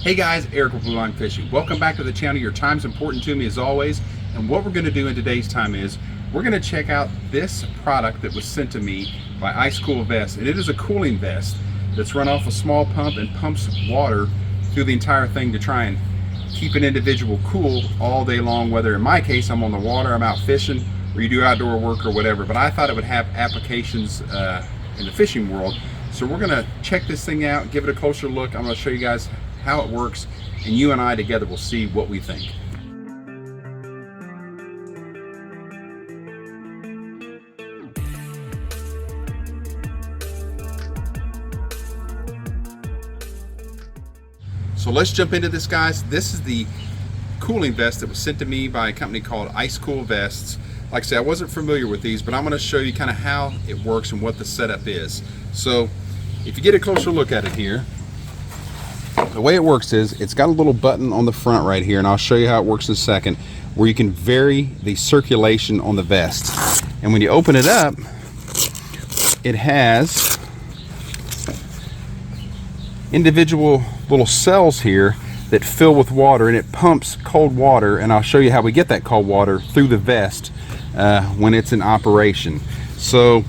Hey guys, Eric with Blue Line Fishing. Welcome back to the channel. Your time's important to me as always. And what we're going to do in today's time is we're going to check out this product that was sent to me by Ice Cool Vest. And it is a cooling vest that's run off a small pump and pumps water through the entire thing to try and keep an individual cool all day long. Whether in my case, I'm on the water, I'm out fishing, or you do outdoor work or whatever. But I thought it would have applications in the fishing world. So we're going to check this thing out, give it a closer look. I'm going to show you guys how it works, and you and I together will see what we think. So let's jump into this, guys. This is the cooling vest that was sent to me by a company called Ice Cool Vests. Like I said, I wasn't familiar with these, but I'm going to show you kind of how it works and what the setup is. So if you get a closer look at it here, the way it works is it's got a little button on the front right here, and I'll show you how it works in a second, where you can vary the circulation on the vest. And when you open it up, it has individual little cells here that fill with water, and it pumps cold water, and I'll show you how we get that cold water through the vest when it's in operation. So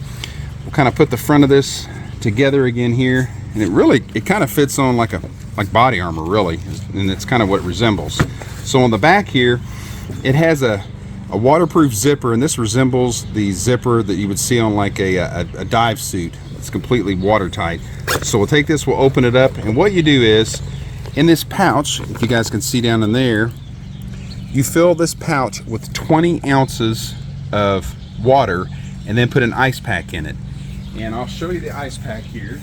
we'll kind of put the front of this together again here, and it kind of fits on like body armor, really, and it's kind of what it resembles. So on the back here, it has a waterproof zipper, and this resembles the zipper that you would see on like a dive suit. It's completely watertight. So we'll take this, we'll open it up, and what you do is, in this pouch, if you guys can see down in there, you fill this pouch with 20 ounces of water and then put an ice pack in it. And I'll show you the ice pack here.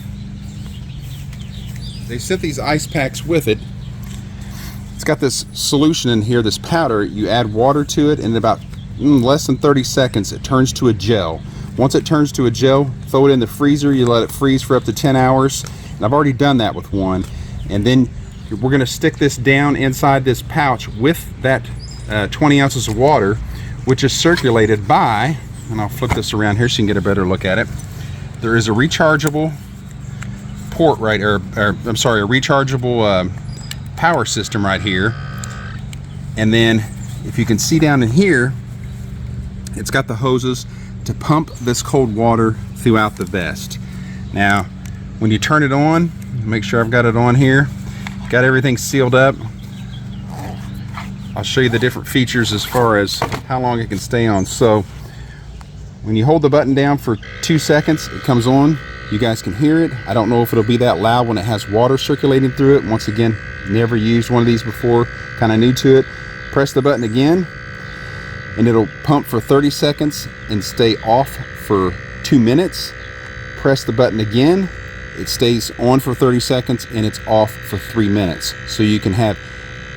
They sent these ice packs with it. It's got this solution in here, this powder. You add water to it, and in about less than 30 seconds it turns to a gel. Once it turns to a gel, throw it in the freezer. You let it freeze for up to 10 hours. And I've already done that with one. And then we're going to stick this down inside this pouch with that 20 ounces of water, which is circulated by, and I'll flip this around here so you can get a better look at it. There is a rechargeable port right, a rechargeable power system right here. And then if you can see down in here, it's got the hoses to pump this cold water throughout the vest. Now when you turn it on, make sure I've got it on here, got everything sealed up. I'll show you the different features as far as how long it can stay on. So when you hold the button down for 2 seconds, it comes on. You guys can hear it. I don't know if it'll be that loud when it has water circulating through it. Once again, never used one of these before, kind of new to it. Press the button again, and it'll pump for 30 seconds and stay off for 2 minutes. Press the button again, it stays on for 30 seconds and it's off for 3 minutes. So you can have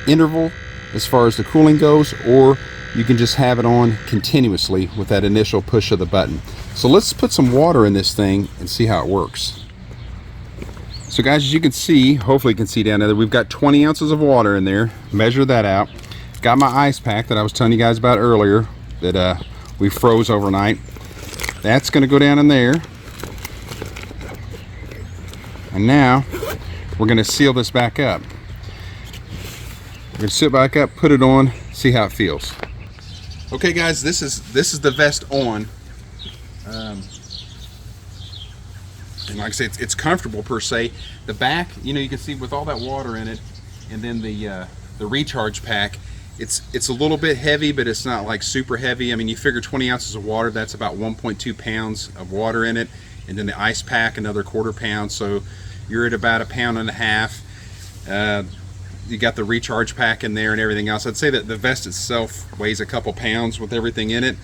interval as far as the cooling goes, or you can just have it on continuously with that initial push of the button. So let's put some water in this thing and see how it works. So guys, as you can see, hopefully you can see down there, we've got 20 ounces of water in there. Measure that out. Got my ice pack that I was telling you guys about earlier that we froze overnight. That's going to go down in there. And now we're going to seal this back up. We're going to sit back up, put it on, see how it feels. Okay guys, this is the vest on. And like I say, it's comfortable per se. The back, you can see with all that water in it, and then the recharge pack, it's a little bit heavy, but it's not like super heavy. I mean, you figure 20 ounces of water, that's about 1.2 pounds of water in it, and then the ice pack another 1/4 pound, so you're at about 1.5 pounds. You got the recharge pack in there and everything else. I'd say that the vest itself weighs a couple pounds with everything in it.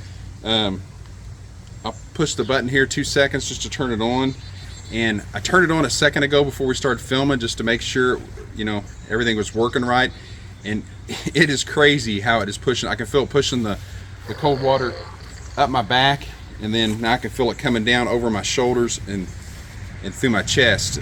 I'll push the button here 2 seconds just to turn it on, and I turned it on a second ago before we started filming just to make sure everything was working right. And it is crazy how it is pushing. I can feel it pushing the cold water up my back, and then now I can feel it coming down over my shoulders and through my chest.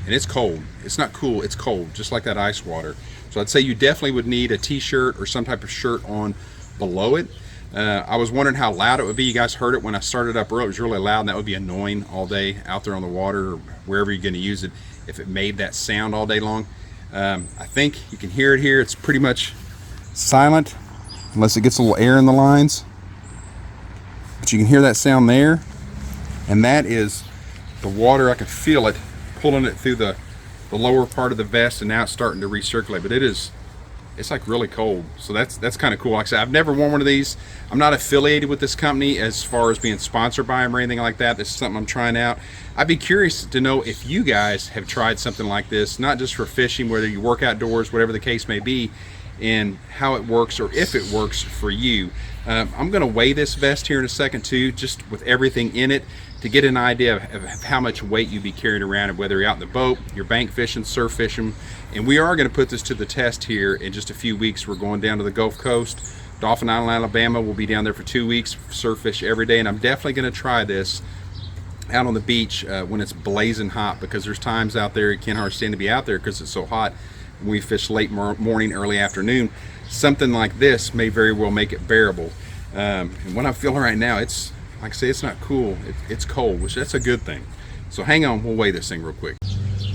And it's cold. It's not cool, it's cold, just like that ice water. So I'd say you definitely would need a t-shirt or some type of shirt on below it. I was wondering how loud it would be. You guys heard it when I started up early. It was really loud, and that would be annoying all day out there on the water or wherever you're going to use it if it made that sound all day long. I think you can hear it here. It's pretty much silent unless it gets a little air in the lines, but you can hear that sound there, and that is the water. I can feel it pulling it through the lower part of the vest, and now it's starting to recirculate, but it's like really cold. So that's kind of cool. Like I said, I've never worn one of these. I'm not affiliated with this company as far as being sponsored by them or anything like that. This is something I'm trying out. I'd be curious to know if you guys have tried something like this, not just for fishing, whether you work outdoors, whatever the case may be, and how it works or if it works for you. I'm going to weigh this vest here in a second too, just with everything in it, to get an idea of how much weight you'd be carrying around, whether you're out in the boat, you're bank fishing, surf fishing. And we are going to put this to the test here in just a few weeks. We're going down to the Gulf Coast, Dauphin Island, Alabama. We'll be down there for 2 weeks, surf fish every day, and I'm definitely going to try this out on the beach when it's blazing hot, because there's times out there it can't hardly stand to be out there because it's so hot. When we fish late morning, early afternoon, something like this may very well make it bearable. And what I'm feeling right now, it's like I say, it's not cool, it's cold, which that's a good thing. So hang on, we'll weigh this thing real quick.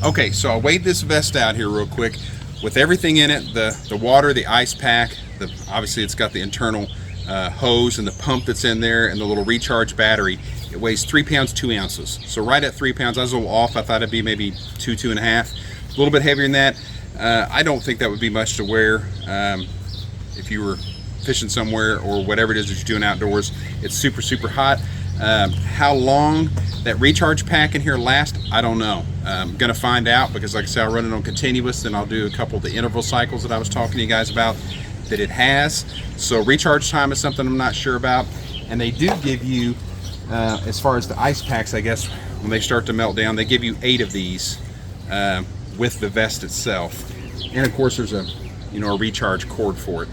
Okay, so I weighed this vest out here real quick with everything in it, the water, the ice pack, obviously it's got the internal hose and the pump that's in there, and the little recharge battery. It weighs 3 pounds 2 ounces. So right at 3 pounds. I was a little off. I thought it'd be maybe 2.5. A little bit heavier than that. I don't think that would be much to wear if you were fishing somewhere or whatever it is that you're doing outdoors. It's super hot. How long that recharge pack in here lasts, I don't know. I'm gonna find out, because like I said, I'll run it on continuous, then I'll do a couple of the interval cycles that I was talking to you guys about that it has. So recharge time is something I'm not sure about. And they do give you, as far as the ice packs, I guess, when they start to melt down, they give you 8 of these with the vest itself. And of course there's a recharge cord for it.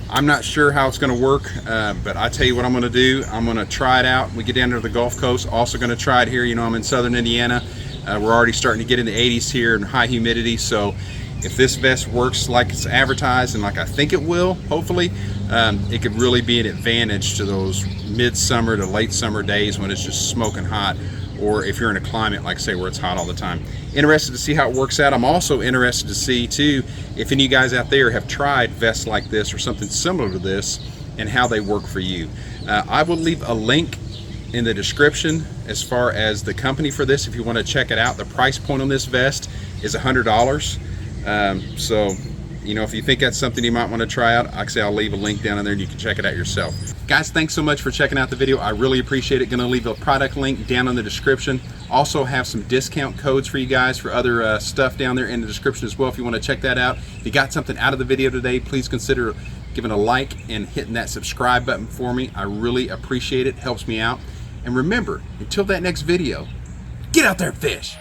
I'm not sure how it's going to work, but I tell you what I'm going to do. I'm going to try it out. We get down to the Gulf Coast. Also going to try it here. I'm in southern Indiana. We're already starting to get in the 80s here and high humidity. So if this vest works like it's advertised and like I think it will, hopefully, it could really be an advantage to those midsummer to late summer days when it's just smoking hot, or if you're in a climate like say where it's hot all the time. Interested to see how it works out. I'm also interested to see too if any of you guys out there have tried vests like this or something similar to this and how they work for you. I will leave a link in the description as far as the company for this if you want to check it out. The price point on this vest is $100. So if you think that's something you might want to try out, like I say, I'll leave a link down in there and you can check it out yourself. Guys, thanks so much for checking out the video. I really appreciate it. Going to leave a product link down in the description. Also have some discount codes for you guys for other stuff down there in the description as well if you want to check that out. If you got something out of the video today, please consider giving a like and hitting that subscribe button for me. I really appreciate it. Helps me out. And remember, until that next video, get out there and fish.